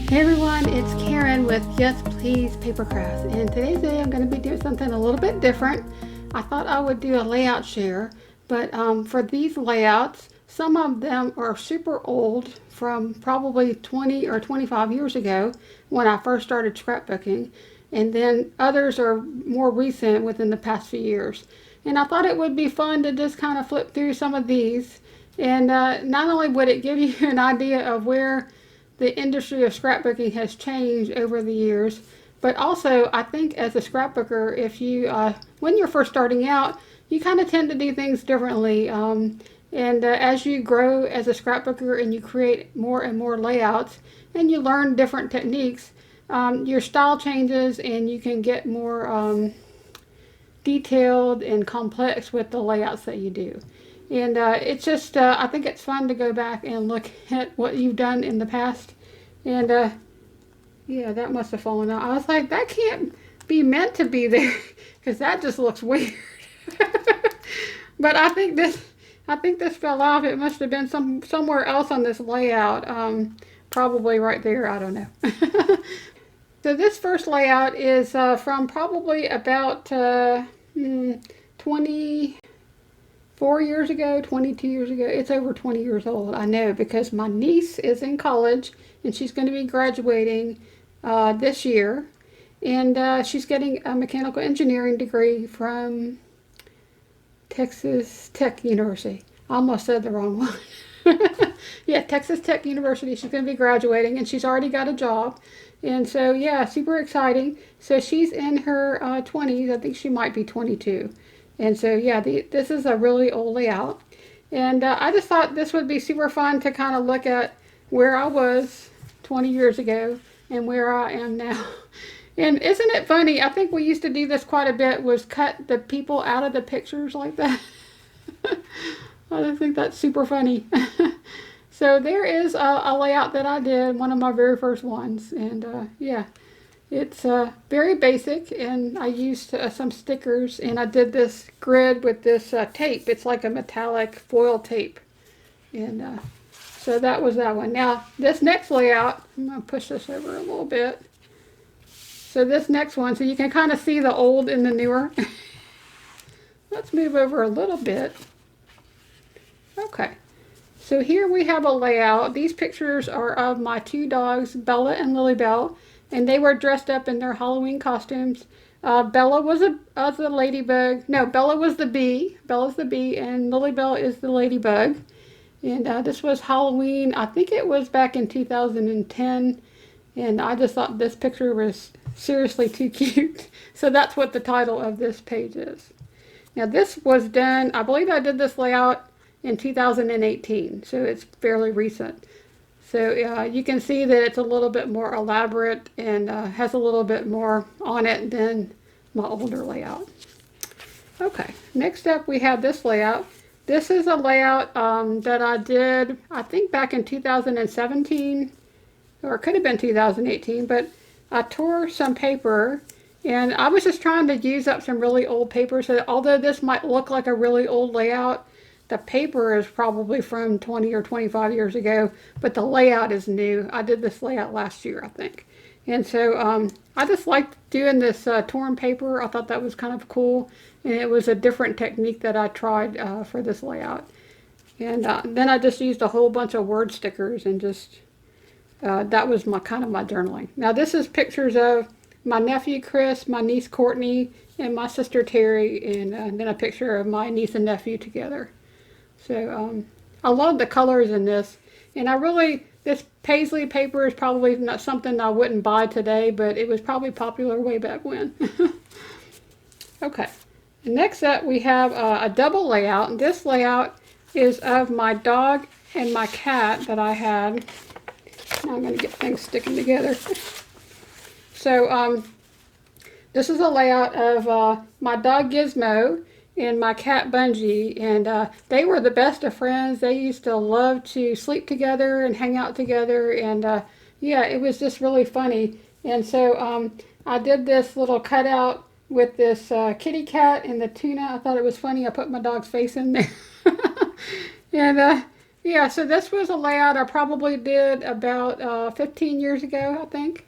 Hey everyone, it's Karen with Yes Please PaperCrafts, and today's video I'm going to be doing something a little bit different. I thought I would do a layout share, but for these layouts, some of them are super old from probably 20 or 25 years ago when I first started scrapbooking, and then others are more recent within the past few years. And I thought it would be fun to just kind of flip through some of these, and not only would it give you an idea of where the industry of scrapbooking has changed over the years, but also I think as a scrapbooker, if you when you're first starting out, you kind of tend to do things differently, and as you grow as a scrapbooker and you create more and more layouts and you learn different techniques, your style changes and you can get more detailed and complex with the layouts that you do. And it's just, I think it's fun to go back and look at what you've done in the past. And yeah, that must have fallen out. I was like, that can't be meant to be there because that just looks weird. But I think this fell off. It must have been somewhere else on this layout. Probably right there. I don't know. So this first layout is from probably about 24 years ago, 22 years ago. It's over 20 years old, I know, because my niece is in college and she's going to be graduating this year, and she's getting a mechanical engineering degree from Texas Tech University. I almost said the wrong one. Yeah, Texas Tech University. She's going to be graduating and she's already got a job. And so, yeah, super exciting. So she's in her 20s. I think she might be 22. And so, yeah, this is a really old layout. And I just thought this would be super fun to kind of look at where I was 20 years ago and where I am now. And isn't it funny? I think we used to do this quite a bit, was cut the people out of the pictures like that. I just think that's super funny. So there is a layout that I did, one of my very first ones. And yeah. It's very basic, and I used some stickers, and I did this grid with this tape. It's like a metallic foil tape. And so that was that one. Now, this next layout, I'm going to push this over a little bit. So this next one, so you can kind of see the old and the newer. Let's move over a little bit. Okay. So here we have a layout. These pictures are of my two dogs, Bella and Lilybell. And they were dressed up in their Halloween costumes. Bella was a ladybug. No, Bella was the bee. Bella's the bee, and Lilybell is the ladybug. And this was Halloween. I think it was back in 2010. And I just thought this picture was seriously too cute. So that's what the title of this page is. Now this was done, I believe I did this layout in 2018. So it's fairly recent. So you can see that it's a little bit more elaborate and has a little bit more on it than my older layout. Okay, next up we have this layout. This is a layout that I did, I think back in 2017, or it could have been 2018, but I tore some paper and I was just trying to use up some really old paper. So although this might look like a really old layout, the paper is probably from 20 or 25 years ago, but the layout is new. I did this layout last year, I think. And so I just liked doing this torn paper. I thought that was kind of cool. And it was a different technique that I tried for this layout. And then I just used a whole bunch of word stickers and just, that was my kind of my journaling. Now this is pictures of my nephew Chris, my niece Courtney, and my sister Terry, and then a picture of my niece and nephew together. So I love the colors in this, and this paisley paper is probably not something I wouldn't buy today, but it was probably popular way back when. Okay, next up we have a double layout, and this layout is of my dog and my cat that I had. Now I'm going to get things sticking together. So this is a layout of my dog Gizmo and my cat Bungie, and they were the best of friends. They used to love to sleep together and hang out together, and yeah, it was just really funny. And so I did this little cutout with this kitty cat and the tuna. I thought it was funny. I put my dog's face in there. And Yeah, so this was a layout I probably did about 15 years ago, I think.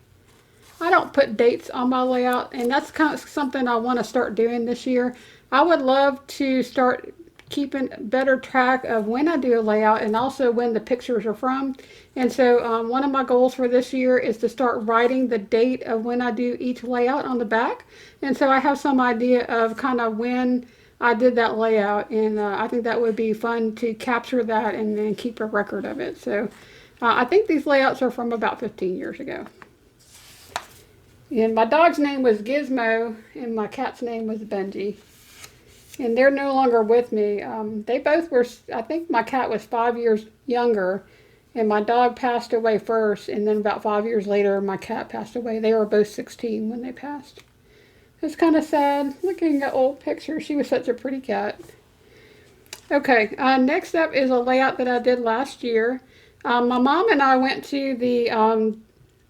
I don't put dates on my layout, and that's kind of something I want to start doing this year. I would love to start keeping better track of when I do a layout and also when the pictures are from. And so one of my goals for this year is to start writing the date of when I do each layout on the back. And so I have some idea of kind of when I did that layout, and I think that would be fun to capture that and then keep a record of it. So I think these layouts are from about 15 years ago. And my dog's name was Gizmo, and my cat's name was Benji. And they're no longer with me. They both were, I think my cat was 5 years younger, and my dog passed away first, and then about 5 years later, my cat passed away. They were both 16 when they passed. It's kind of sad looking at old pictures. She was such a pretty cat. Okay, next up is a layout that I did last year. My mom and I went to the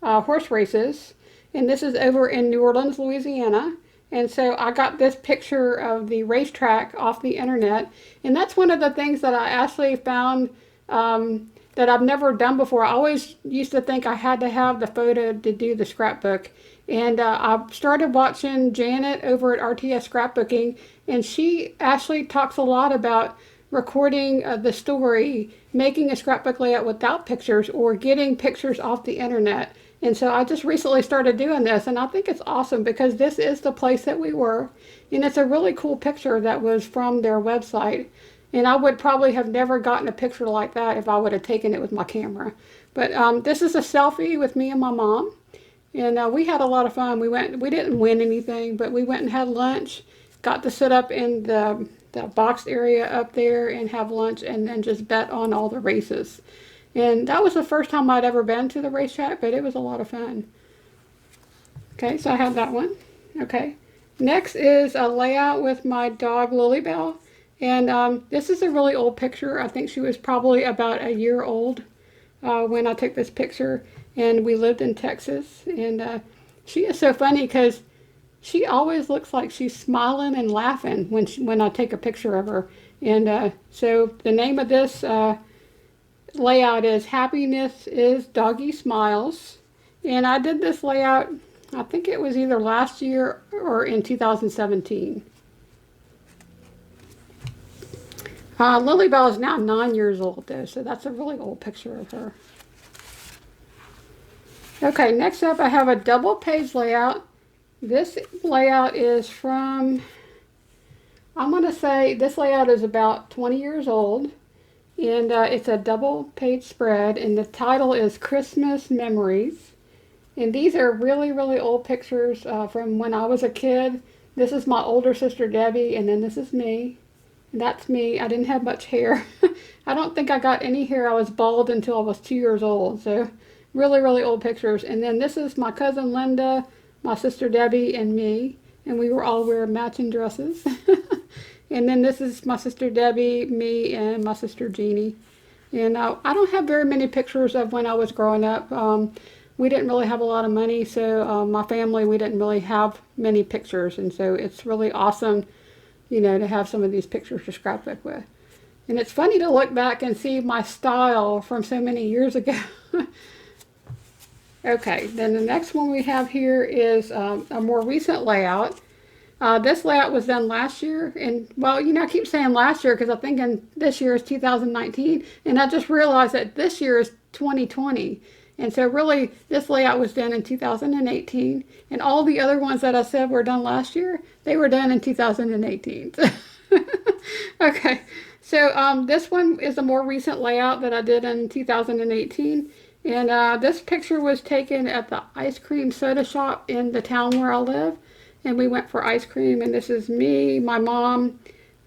horse races, and this is over in New Orleans, Louisiana. And so I got this picture of the racetrack off the internet, and that's one of the things that I actually found that I've never done before. I always used to think I had to have the photo to do the scrapbook. And I started watching Janet over at RTS Scrapbooking, and she actually talks a lot about recording the story, making a scrapbook layout without pictures, or getting pictures off the internet. And so I just recently started doing this, and I think it's awesome because this is the place that we were, and it's a really cool picture that was from their website. And I would probably have never gotten a picture like that if I would have taken it with my camera. But this is a selfie with me and my mom. And we had a lot of fun. We didn't win anything, but we went and had lunch, got to sit up in the boxed area up there and have lunch, and then just bet on all the races. And that was the first time I'd ever been to the racetrack, but it was a lot of fun. Okay, so I have that one. Okay. Next is a layout with my dog Lilybell. And this is a really old picture. I think she was probably about a year old when I took this picture. And we lived in Texas. And she is so funny because she always looks like she's smiling and laughing when I take a picture of her. And so the name of this layout is Happiness is Doggy Smiles. And I did this layout, I think it was either last year or in 2017. Lilybell is now 9 years old though, so that's a really old picture of her. Okay, next up I have a double page layout. This layout is from, I'm going to say this layout is about 20 years old. And it's a double page spread, and the title is Christmas Memories. And these are really, really old pictures from when I was a kid. This is my older sister Debbie, and then this is me. And that's me. I didn't have much hair. I don't think I got any hair. I was bald until I was 2 years old. So really, really old pictures. And then this is my cousin Linda, my sister Debbie, and me. And we were all wearing matching dresses. And then this is my sister Debbie, me, and my sister Jeannie. And I don't have very many pictures of when I was growing up. We didn't really have a lot of money, so my family, we didn't really have many pictures. And so it's really awesome, you know, to have some of these pictures to scrapbook with. And it's funny to look back and see my style from so many years ago. Okay, then the next one we have here is a more recent layout. This layout was done last year, and well, you know, I keep saying last year because I'm thinking this year is 2019, and I just realized that this year is 2020. And so really, this layout was done in 2018, and all the other ones that I said were done last year, they were done in 2018. Okay, so this one is a more recent layout that I did in 2018, and this picture was taken at the ice cream soda shop in the town where I live. And we went for ice cream, and this is me, my mom,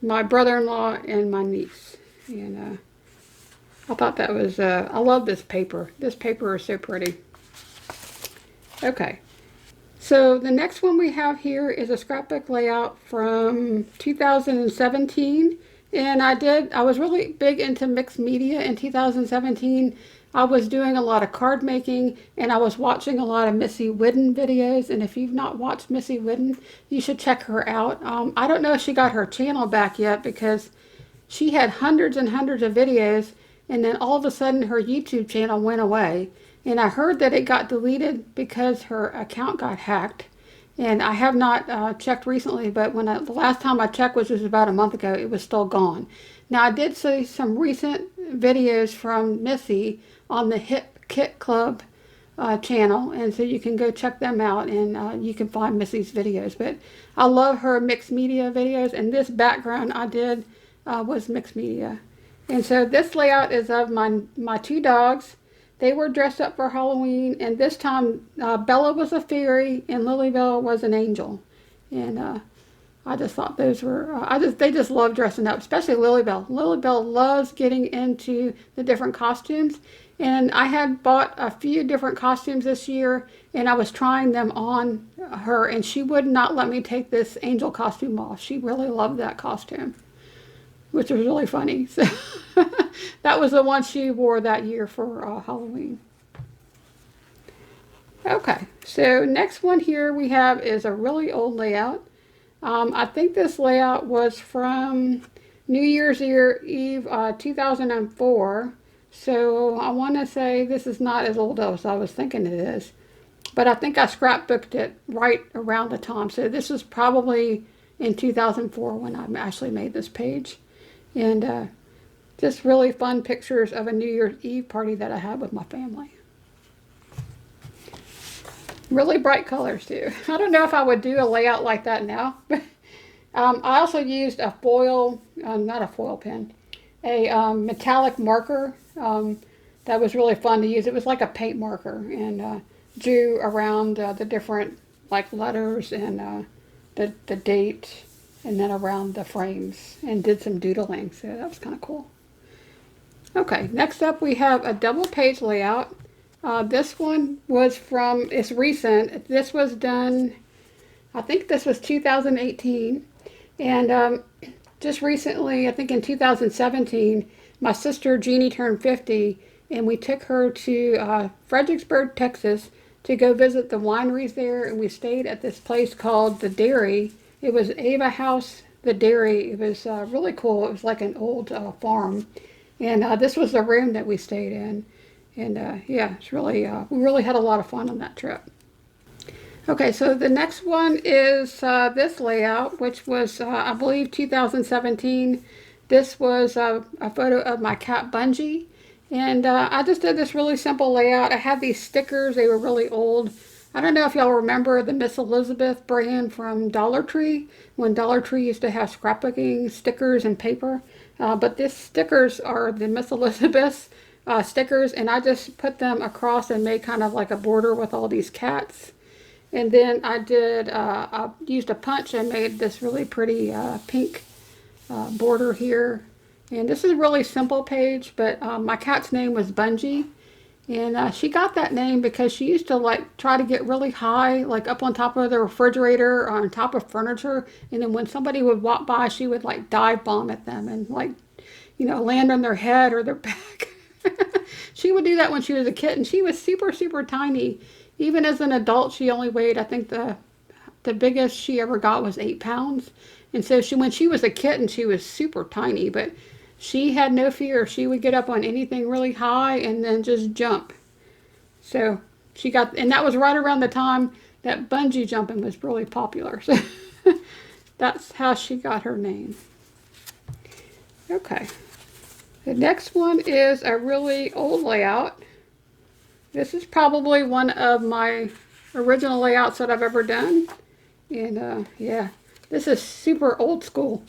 my brother-in-law, and my niece. And I thought that was, I love this paper. This paper is so pretty. Okay, so the next one we have here is a scrapbook layout from 2017. And I was really big into mixed media in 2017. I was doing a lot of card making, and I was watching a lot of Missy Whidden videos. And if you've not watched Missy Whidden, you should check her out. I don't know if she got her channel back yet because she had hundreds and hundreds of videos, and then all of a sudden her YouTube channel went away. And I heard that it got deleted because her account got hacked. And I have not checked recently, but the last time I checked, which was about a month ago, it was still gone. Now I did see some recent videos from Missy on the Hip Kit Club channel, and so you can go check them out, and you can find Missy's videos. But I love her mixed media videos, and this background I did was mixed media. And so this layout is of my two dogs. They were dressed up for Halloween, and this time Bella was a fairy and Lilybell was an angel. And I just thought those were, they just love dressing up, especially Lilybell. Lilybell loves getting into the different costumes. And I had bought a few different costumes this year, and I was trying them on her, and she would not let me take this angel costume off. She really loved that costume, which was really funny. So that was the one she wore that year for Halloween. Okay, so next one here we have is a really old layout. I think this layout was from New Year's Eve 2004. So I want to say this is not as old as I was thinking it is. But I think I scrapbooked it right around the time. So this was probably in 2004 when I actually made this page. And just really fun pictures of a New Year's Eve party that I had with my family. Really bright colors too. I don't know if I would do a layout like that now. I also used a foil, not a foil pen, a metallic marker that was really fun to use. It was like a paint marker, and drew around the different like letters and the date, and then around the frames, and did some doodling. So that was kind of cool. Okay, next up we have a double page layout. This one was it's recent. This was done, I think this was 2018. And just recently, I think in 2017, my sister Jeannie turned 50, and we took her to Fredericksburg, Texas, to go visit the wineries there. And we stayed at this place called The Dairy. It was Ava House, The Dairy. It was really cool. It was like an old farm. And this was the room that we stayed in. And yeah, it's really, we really had a lot of fun on that trip. Okay, so the next one is this layout, which was, I believe, 2017. This was a photo of my cat Bungie. And I just did this really simple layout. I had these stickers. They were really old. I don't know if y'all remember the Miss Elizabeth brand from Dollar Tree, when Dollar Tree used to have scrapbooking stickers and paper. But these stickers are the Miss Elizabeth stickers, and I just put them across and made kind of like a border with all these cats. And then I used a punch and made this really pretty pink border here. And this is a really simple page, but my cat's name was Bungie. And she got that name because she used to like try to get really high, like up on top of the refrigerator or on top of furniture. And then when somebody would walk by, she would like dive bomb at them and like, you know, land on their head or their back. She would do that when she was a kitten. She was super, super tiny. Even as an adult, she only weighed, I think the biggest she ever got was 8 pounds. And so when she was a kitten, she was super tiny, but she had no fear. She would get up on anything really high and then just jump. So and that was right around the time that bungee jumping was really popular. So that's how she got her name. Okay. The next one is a really old layout. This is probably one of my original layouts that I've ever done. And yeah, this is super old school.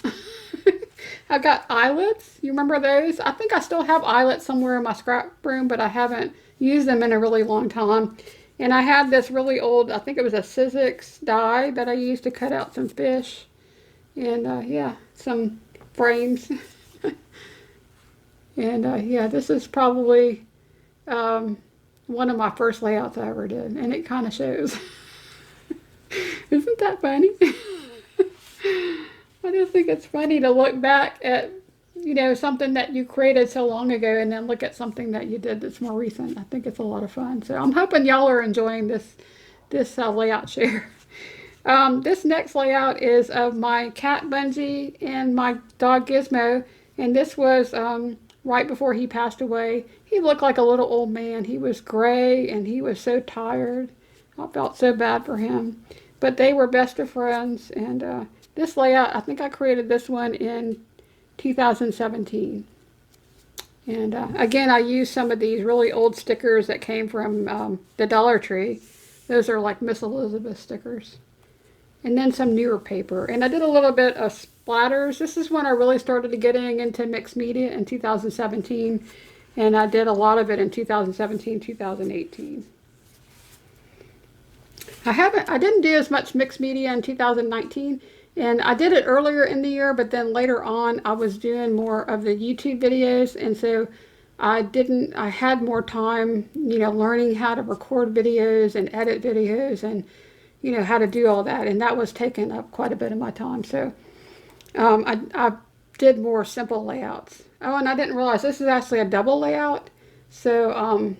I got eyelets. You remember those? I think I still have eyelets somewhere in my scrap room, but I haven't used them in a really long time. And I had this really old, I think it was a Sizzix die that I used to cut out some fish. And yeah, some frames. And yeah, this is probably one of my first layouts I ever did, and it kind of shows. Isn't that funny? I just think it's funny to look back at, you know, something that you created so long ago and then look at something that you did that's more recent. I think it's a lot of fun. So I'm hoping y'all are enjoying this layout share. This next layout is of my cat Bungie and my dog Gizmo, and this was right before he passed away. He looked like a little old man. He was gray and he was so tired. I felt so bad for him. But they were best of friends. And this layout, I think I created this one in 2017. And again, I used some of these really old stickers that came from the Dollar Tree. Those are like Miss Elizabeth stickers. And then some newer paper. And I did a little bit of splatters. This is when I really started getting into mixed media in 2017. And I did a lot of it in 2017, 2018. I didn't do as much mixed media in 2019. And I did it earlier in the year, but then later on I was doing more of the YouTube videos. And so I had more time, learning how to record videos and edit videos and, how to do all that. And that was taking up quite a bit of my time. So I did more simple layouts. Oh, and I didn't realize this is actually a double layout. So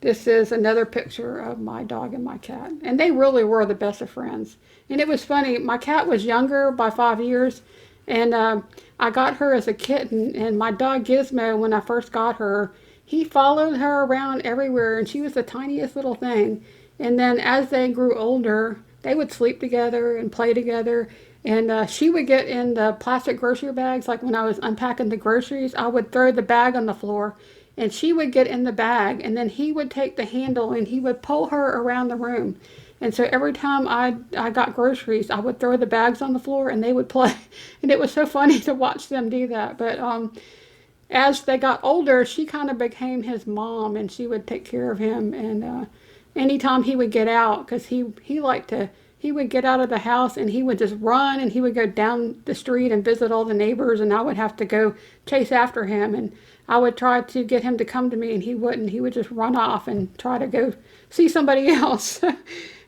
this is another picture of my dog and my cat. And they really were the best of friends. And it was funny, my cat was younger by 5 years, and I got her as a kitten, and my dog Gizmo, when I first got her, he followed her around everywhere, and she was the tiniest little thing. And then as they grew older, they would sleep together and play together, and she would get in the plastic grocery bags. Like when I was unpacking the groceries, I would throw the bag on the floor, and she would get in the bag, and then he would take the handle, and he would pull her around the room. And so every time I got groceries, I would throw the bags on the floor and they would play. And it was so funny to watch them do that. But as they got older, she kind of became his mom, and she would take care of him. And anytime he would get out, because he liked to, he would get out of the house and he would just run, and he would go down the street and visit all the neighbors, and I would have to go chase after him. And I would try to get him to come to me, and he wouldn't. He would just run off and try to go see somebody else.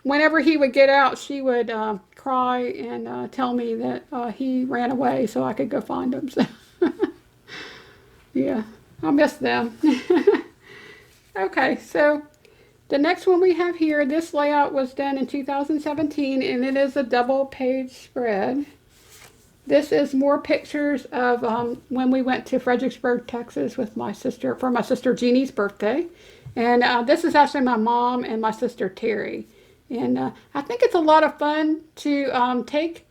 Whenever he would get out, she would cry and tell me that he ran away so I could go find him. So, yeah, I miss them. Okay, so the next one we have here, this layout was done in 2017, and it is a double page spread. This is more pictures of when we went to Fredericksburg, Texas with my sister, for my sister Jeannie's birthday. And this is actually my mom and my sister Terry. And I think it's a lot of fun to take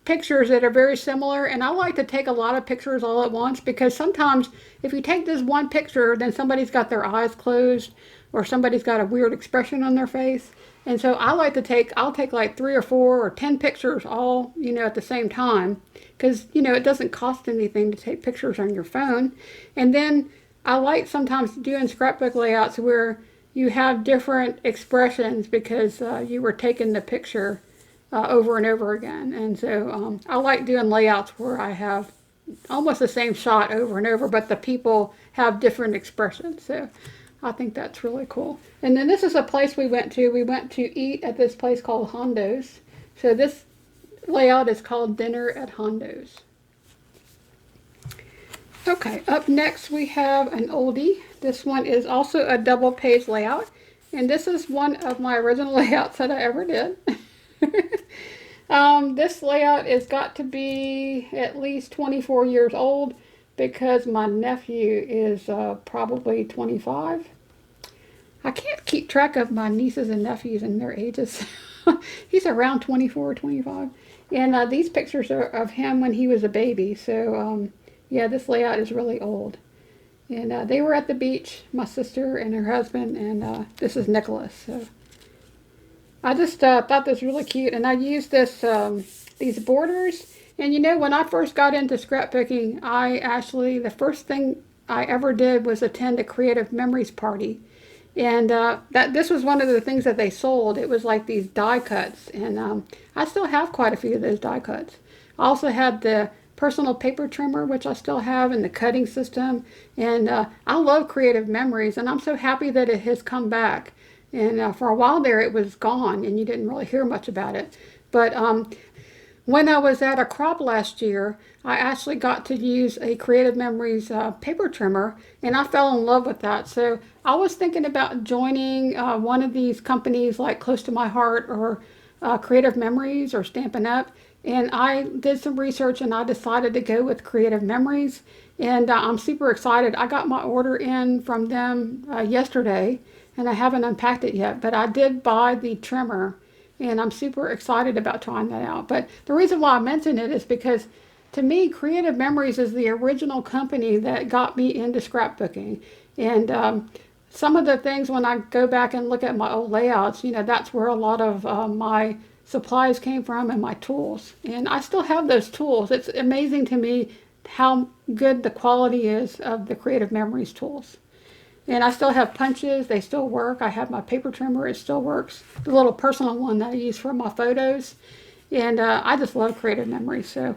pictures that are very similar. And I like to take a lot of pictures all at once, because sometimes if you take this one picture, then somebody's got their eyes closed or somebody's got a weird expression on their face. And so I'll take like 3 or 4 or 10 pictures all, at the same time, because, it doesn't cost anything to take pictures on your phone. And then I like sometimes doing scrapbook layouts where you have different expressions because you were taking the picture over and over again. And so I like doing layouts where I have almost the same shot over and over, but the people have different expressions. So I think that's really cool. And then this is a place we went to. We went to eat at this place called Hondo's. So this layout is called Dinner at Hondo's. Okay, up next we have an oldie. This one is also a double page layout, and this is one of my original layouts that I ever did. This layout has got to be at least 24 years old, because my nephew is probably 25. I can't keep track of my nieces and nephews and their ages. He's around 24 or 25. And these pictures are of him when he was a baby. So yeah, this layout is really old. And they were at the beach, my sister and her husband, and this is Nicholas. So I just thought this was really cute, and I used these borders. And when I first got into scrapbooking, the first thing I ever did was attend a Creative Memories party. And this was one of the things that they sold. It was like these die cuts, and I still have quite a few of those die cuts. I also had the personal paper trimmer, which I still have, and the cutting system. And I love Creative Memories, and I'm so happy that it has come back. And for a while there, it was gone, and you didn't really hear much about it. But when I was at a crop last year, I actually got to use a Creative Memories paper trimmer, and I fell in love with that. So I was thinking about joining one of these companies like Close to My Heart or Creative Memories or Stampin' Up! And I did some research, and I decided to go with Creative Memories. And I'm super excited. I got my order in from them yesterday, and I haven't unpacked it yet, but I did buy the trimmer, and I'm super excited about trying that out. But the reason why I mention it is because to me, Creative Memories is the original company that got me into scrapbooking. And some of the things, when I go back and look at my old layouts, that's where a lot of my supplies came from and my tools. And I still have those tools. It's amazing to me how good the quality is of the Creative Memories tools. And I still have punches, they still work. I have my paper trimmer, it still works. The little personal one that I use for my photos. And I just love Creative Memories. So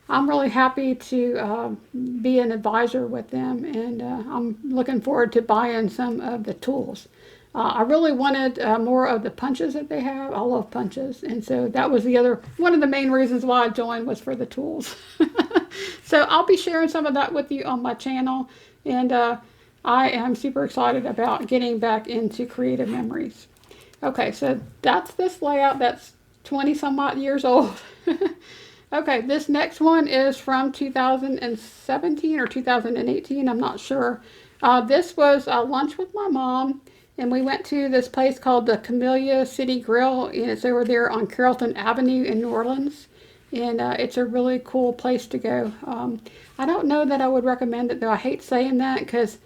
I'm really happy to be an advisor with them, and I'm looking forward to buying some of the tools. I really wanted more of the punches that they have. I love punches, and so that was one of the main reasons why I joined, was for the tools. So I'll be sharing some of that with you on my channel, and I am super excited about getting back into Creative Memories. Okay, so that's this layout that's 20 some odd years old. Okay, this next one is from 2017 or 2018, I'm not sure. This was a lunch with my mom, and we went to this place called the Camellia City Grill, and it's over there on Carrollton Avenue in New Orleans. And it's a really cool place to go. I don't know that I would recommend it, though. I hate saying that because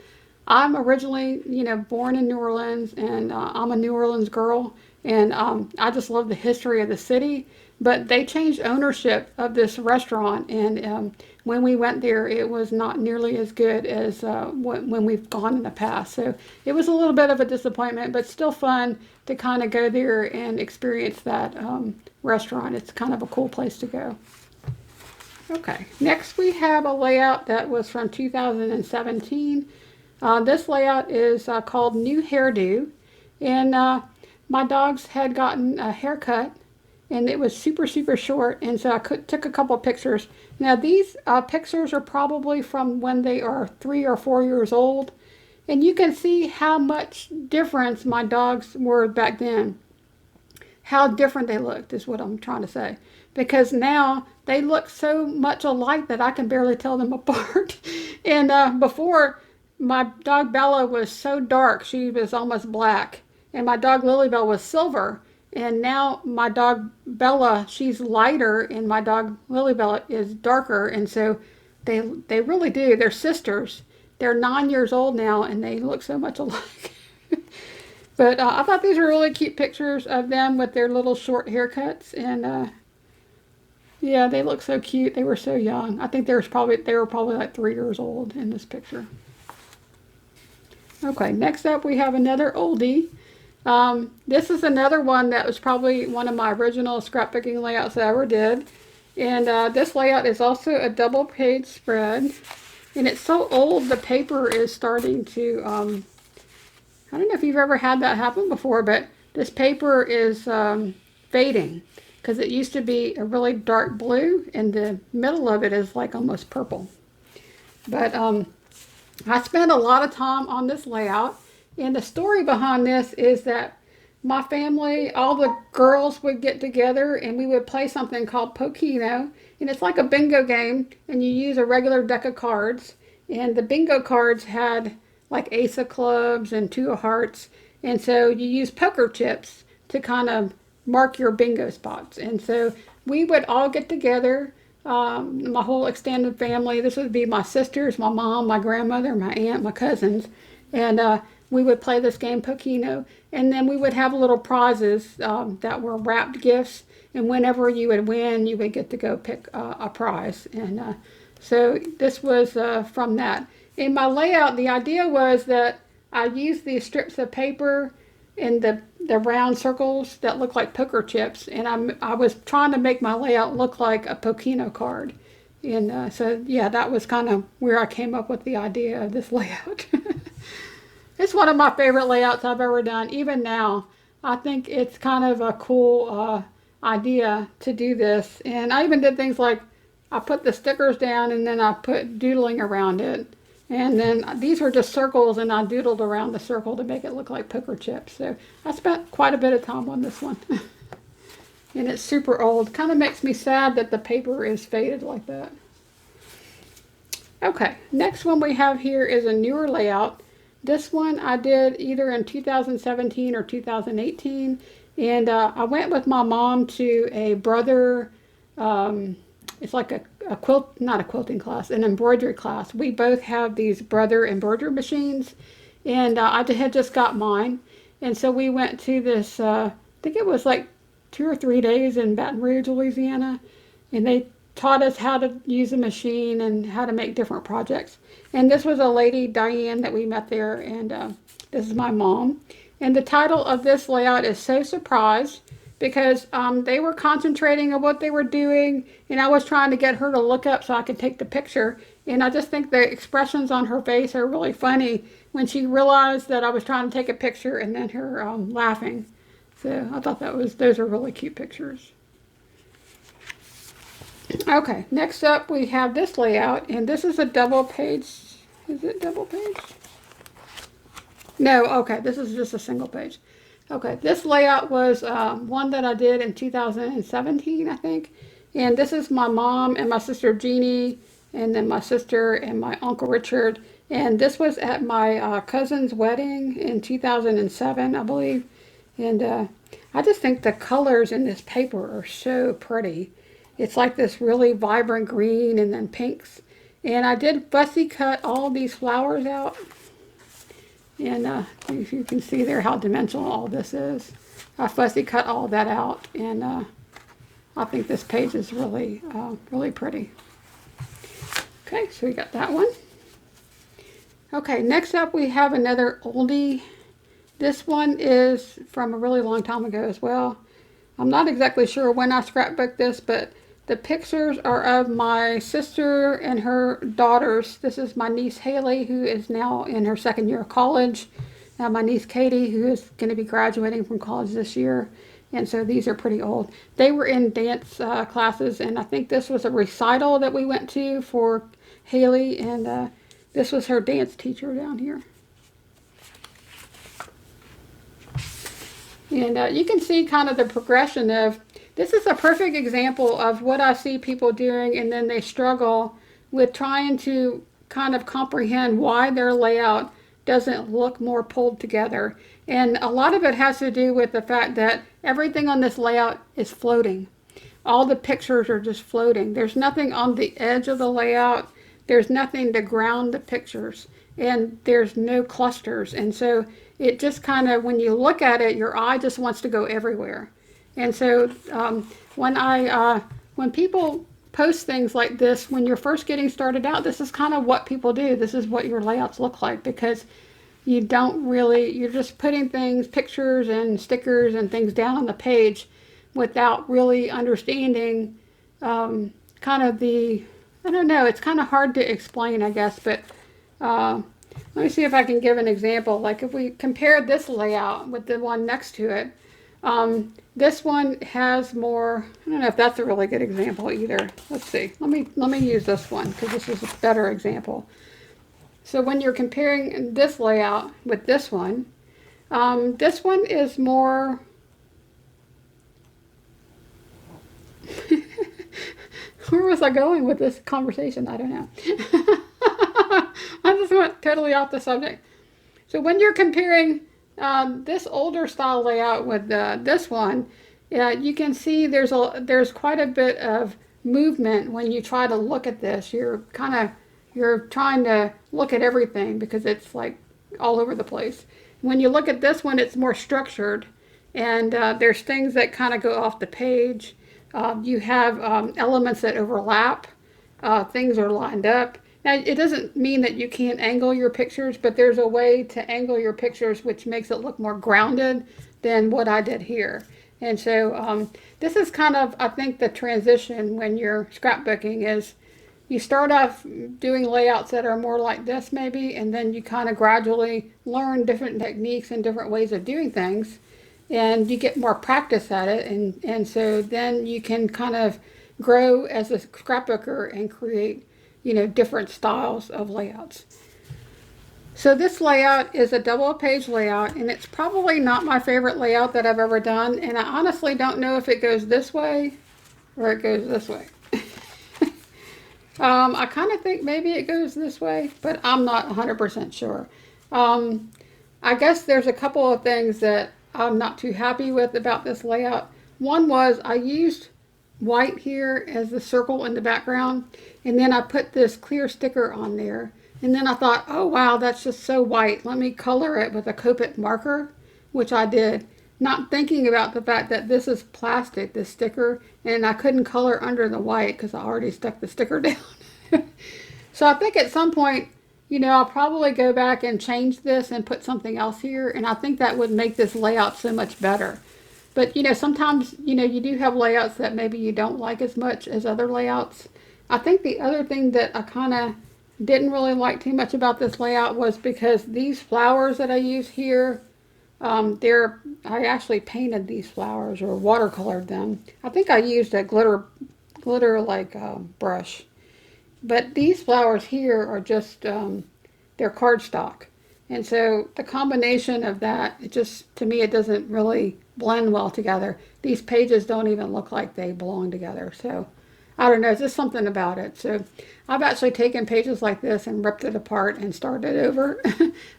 I'm originally, born in New Orleans, and I'm a New Orleans girl, and I just love the history of the city. But they changed ownership of this restaurant, and when we went there, it was not nearly as good as when we've gone in the past. So it was a little bit of a disappointment, but still fun to kind of go there and experience that restaurant. It's kind of a cool place to go. Okay, next we have a layout that was from 2017. This layout is called New Hairdo, and my dogs had gotten a haircut, and it was super short, and so I took a couple of pictures. Now these pictures are probably from when they are 3 or 4 years old, and you can see how much difference my dogs were back then. How different they looked is what I'm trying to say, because now they look so much alike that I can barely tell them apart. And before, my dog Bella was so dark, she was almost black, and my dog Lilybell was silver. And now my dog Bella, she's lighter, and my dog Lilybell is darker. And so they really do. They're sisters. They're 9 years old now, and they look so much alike. But I thought these were really cute pictures of them with their little short haircuts. And yeah, they look so cute. They were so young. I think they were probably like 3 years old in this picture. Okay, next up we have another oldie. This is another one that was probably one of my original scrapbooking layouts that I ever did. And this layout is also a double page spread. And it's so old, the paper is starting to, I don't know if you've ever had that happen before, but this paper is fading. Because it used to be a really dark blue, and the middle of it is like almost purple. But I spent a lot of time on this layout. And the story behind this is that my family, all the girls would get together and we would play something called Pokino. And it's like a bingo game, and you use a regular deck of cards. And the bingo cards had like ace of clubs and two of hearts. And so you use poker chips to kind of mark your bingo spots. And so we would all get together, my whole extended family. This would be my sisters, my mom, my grandmother, my aunt, my cousins. And we would play this game, Pokino, and then we would have little prizes that were wrapped gifts, and whenever you would win, you would get to go pick a prize. And so this was from that. In my layout, the idea was that I used these strips of paper in the round circles that look like poker chips, and I was trying to make my layout look like a Pokino card. And so, yeah, that was kind of where I came up with the idea of this layout. It's one of my favorite layouts I've ever done. Even now, I think it's kind of a cool idea to do this. And I even did things like I put the stickers down, and then I put doodling around it. And then these were just circles, and I doodled around the circle to make it look like poker chips. So I spent quite a bit of time on this one. And it's super old. Kind of makes me sad that the paper is faded like that. Okay, next one we have here is a newer layout. This one I did either in 2017 or 2018, and I went with my mom to a brother, it's like a quilt, not a quilting class, an embroidery class. We both have these brother embroidery machines, and I had just got mine, and so we went to this, I think it was like 2 or 3 days in Baton Rouge, Louisiana, and they taught us how to use a machine and how to make different projects. And this was a lady, Diane, that we met there, and this is my mom. And the title of this layout is So Surprised, because they were concentrating on what they were doing, and I was trying to get her to look up so I could take the picture. And I just think the expressions on her face are really funny when she realized that I was trying to take a picture, and then her laughing. So I thought those are really cute pictures. Okay, next up we have this layout, and this is a double page. Is it double page? No, okay, this is just a single page. Okay, this layout was one that I did in 2017, I think. And this is my mom and my sister Jeannie, and then my sister and my Uncle Richard. And this was at my cousin's wedding in 2007, I believe. And I just think the colors in this paper are so pretty. It's like this really vibrant green and then pinks. And I did fussy cut all these flowers out. And if you can see there how dimensional all this is. I fussy cut all that out, and I think this page is really, really pretty. Okay, so we got that one. Okay, next up we have another oldie. This one is from a really long time ago as well. I'm not exactly sure when I scrapbooked this, but the pictures are of my sister and her daughters. This is my niece Haley, who is now in her second year of college. My niece Katie, who is going to be graduating from college this year. And so these are pretty old. They were in dance classes, and I think this was a recital that we went to for Haley, and this was her dance teacher down here. And you can see kind of the progression of, this is a perfect example of what I see people doing, and then they struggle with trying to kind of comprehend why their layout doesn't look more pulled together. And a lot of it has to do with the fact that everything on this layout is floating. All the pictures are just floating. There's nothing on the edge of the layout. There's nothing to ground the pictures. And there's no clusters. And so it just kind of, when you look at it, your eye just wants to go everywhere. And so when people post things like this, when you're first getting started out, this is kind of what people do. This is what your layouts look like, because you don't really, you're just putting things, pictures and stickers and things down on the page without really understanding kind of the, I don't know, it's kind of hard to explain, I guess, but let me see if I can give an example. Like if we compare this layout with the one next to it, this one has more, I don't know if that's a really good example either. Let's see. Let me use this one, because this is a better example. So when you're comparing this layout with this one is more, where was I going with this conversation? I don't know. I just went totally off the subject. So when you're comparing this older style layout with this one, you can see there's quite a bit of movement when you try to look at this. You're trying to look at everything because it's like all over the place. When you look at this one, it's more structured, and there's things that kind of go off the page. You have elements that overlap. Things are lined up. Now, it doesn't mean that you can't angle your pictures, but there's a way to angle your pictures which makes it look more grounded than what I did here. And so this is kind of, I think, the transition when you're scrapbooking is you start off doing layouts that are more like this maybe, and then you kind of gradually learn different techniques and different ways of doing things, and you get more practice at it, and so then you can kind of grow as a scrapbooker and create, you know, different styles of layouts. So this layout is a double page layout, and it's probably not my favorite layout that I've ever done, and I honestly don't know if it goes this way or it goes this way. I kind of think maybe it goes this way, but I'm not 100% sure. Um, I guess there's a couple of things that I'm not too happy with about this layout. One was I used white here as the circle in the background, and then I put this clear sticker on there. And then I thought, oh wow, that's just so white. Let me color it with a Copic marker, which I did, not thinking about the fact that this is plastic, this sticker, and I couldn't color under the white because I already stuck the sticker down. So I think at some point, I'll probably go back and change this and put something else here, and I think that would make this layout so much better. But sometimes, you do have layouts that maybe you don't like as much as other layouts. I think the other thing that I kind of didn't really like too much about this layout was because these flowers that I use here, I actually painted these flowers or watercolored them. I think I used a glitter like brush. But these flowers here are just, they're cardstock. And so the combination of that, it just, to me, it doesn't really blend well together. These pages don't even look like they belong together. So I don't know, it's just something about it. So I've actually taken pages like this and ripped it apart and started over.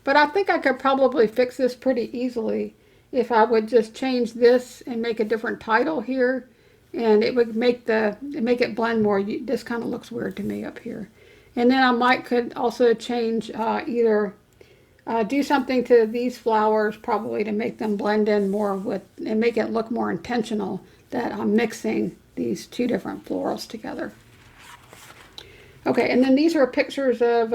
But I think I could probably fix this pretty easily if I would just change this and make a different title here, and it would make it blend more. This kind of looks weird to me up here. And then I could also change either do something to these flowers probably to make them blend in more with and make it look more intentional that I'm mixing these two different florals together. Okay, and then these are pictures of,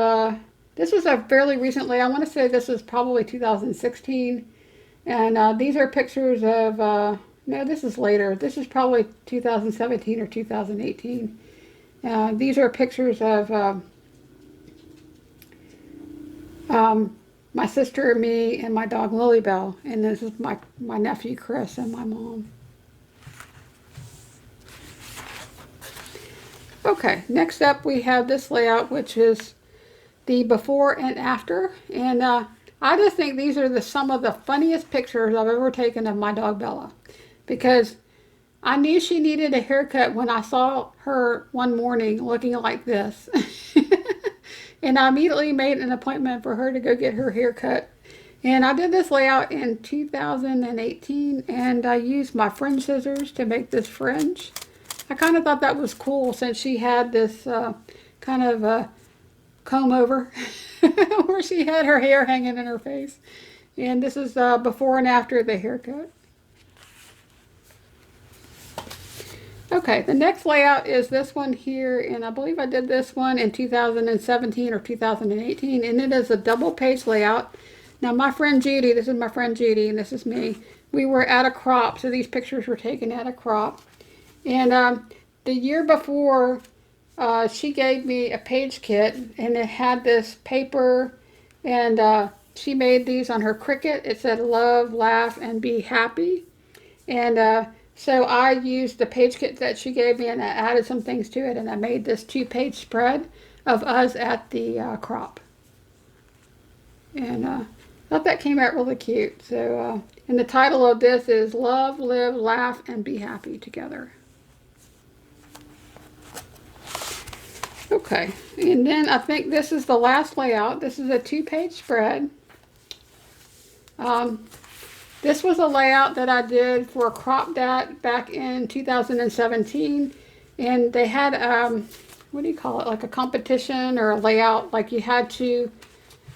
this was a fairly recently, I want to say this was probably 2016. And these are pictures of, no, this is later. This is probably 2017 or 2018. These are pictures of my sister, me, and my dog Lilybell. And this is my nephew Chris and my mom. Okay, next up we have this layout, which is the before and after. And I just think these are some of the funniest pictures I've ever taken of my dog Bella, because I knew she needed a haircut when I saw her one morning looking like this. And I immediately made an appointment for her to go get her haircut. And I did this layout in 2018, and I used my fringe scissors to make this fringe. I kind of thought that was cool since she had this kind of comb over where she had her hair hanging in her face. And this is before and after the haircut. Okay, the next layout is this one here, and I believe I did this one in 2017 or 2018, and it is a double page layout. Now my friend Judy, this is my friend Judy, and this is me. We were at a crop, so these pictures were taken at a crop. And the year before, she gave me a page kit, and it had this paper, and she made these on her Cricut. It said love, laugh, and be happy. And so I used the page kit that she gave me, and I added some things to it, and I made this 2-page spread of us at the crop. And I thought that came out really cute. So, and the title of this is Love, Live, Laugh, and Be Happy Together. Okay, and then I think this is the last layout. This is a 2-page spread. This was a layout that I did for Crop Dat back in 2017, and they had, what do you call it, like a competition or a layout, like you had to,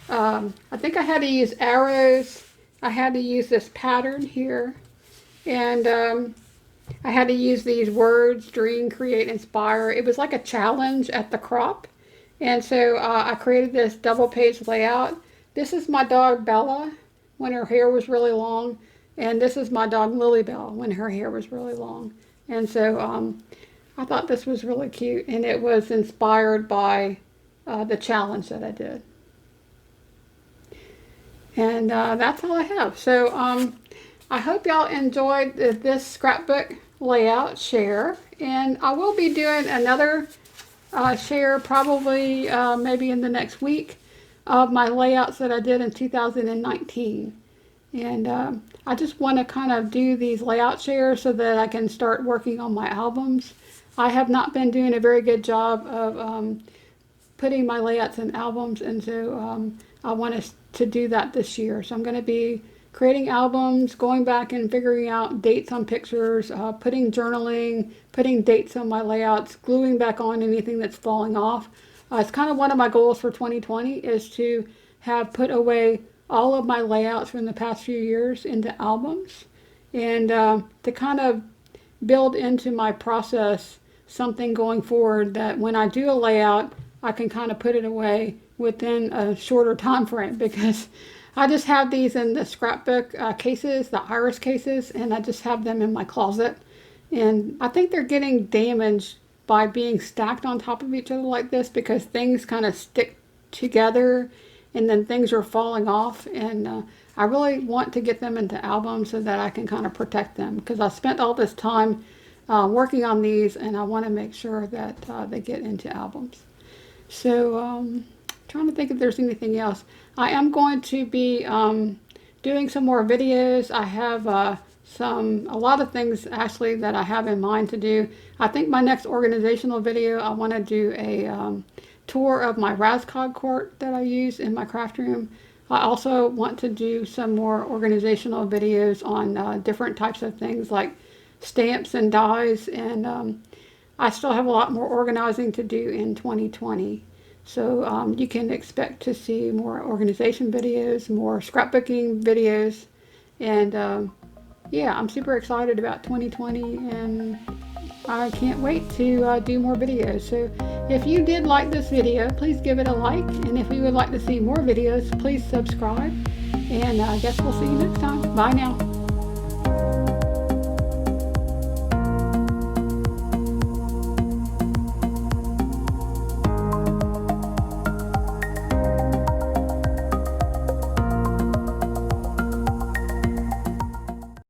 I think I had to use arrows, I had to use this pattern here, and I had to use these words, dream, create, inspire. It was like a challenge at the crop, and so I created this double page layout. This is my dog Bella when her hair was really long, and this is my dog Lilybell when her hair was really long. And so I thought this was really cute, and it was inspired by the challenge that I did. And that's all I have. So I hope y'all enjoyed this scrapbook layout share, and I will be doing another share probably maybe in the next week of my layouts that I did in 2019. And I just want to kind of do these layout shares so that I can start working on my albums. I have not been doing a very good job of putting my layouts in albums, and so I want us to do that this year. So I'm going to be creating albums, going back and figuring out dates on pictures, putting journaling, putting dates on my layouts, gluing back on anything that's falling off. It's kind of one of my goals for 2020 is to have put away all of my layouts from the past few years into albums, and to kind of build into my process something going forward that when I do a layout, I can kind of put it away within a shorter time frame, because I just have these in the scrapbook cases, the iris cases, and I just have them in my closet. And I think they're getting damaged by being stacked on top of each other like this, because things kind of stick together and then things are falling off. And I really want to get them into albums so that I can kind of protect them, because I spent all this time working on these, and I want to make sure that they get into albums. So trying to think if there's anything else. I am going to be doing some more videos. I have a lot of things actually that I have in mind to do. I think my next organizational video, I want to do a tour of my Rascod court that I use in my craft room. I also want to do some more organizational videos on different types of things like stamps and dies, and I still have a lot more organizing to do in 2020. So you can expect to see more organization videos, more scrapbooking videos, and yeah, I'm super excited about 2020, and I can't wait to do more videos. So if you did like this video, please give it a like, and if you would like to see more videos, please subscribe, and I guess we'll see you next time. Bye now.